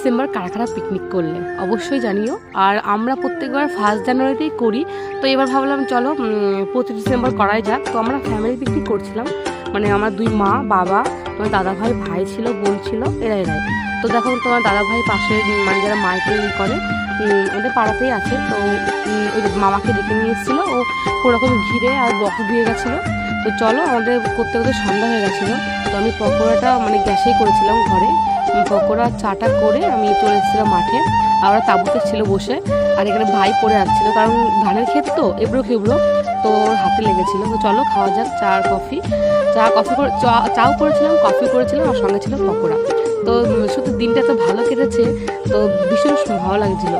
December কারা কারা picnic করলে অবশ্যই জানিও। আর আমরা প্রত্যেকবার 1 জানুয়ারিতেই করি, তো এবার ভাবলাম চলো 25 ডিসেম্বর করাই যাক। তো আমরা ফ্যামিলি পিকনিক করছিলাম, মানে আমার 2 মা, বাবা, তোমার দাদা ভাই ছিল, বোন ছিল, এরাই। তো দেখো তোমার দাদা ভাই পাশে মানে যারা মাইকে করে ওদের পাড়াতেই আছে, তো ওই মামাকে ডেকে নিয়ে এসেছিলো, ও ওরকম ঘিরে আর বক্স দিয়ে গেছিলো। তো চলো আমাদের করতে করতে সন্ধ্যা হয়ে গেছিলো। তো আমি পকোড়াটা মানে গ্যাসেই করেছিলাম ঘরে, পকোড়া চাটা করে আমি চলে এসেছিলাম মাঠে। আমরা তাঁবুতে ছিল বসে, আর এখানে ভাই পড়ে যাচ্ছিলো, কারণ ধানের ক্ষেত তো এবড়ো খেবড়ো, তো ওর হাতে লেগেছিলো। তো চলো খাওয়া যাক চা আর কফি। চাও করেছিলাম, কফি করেছিলাম, আর সঙ্গে ছিল পকোড়া। তো সত্যি দিনটা তো ভালো কেটেছে, তো ভীষণ ভালো লাগছিলো।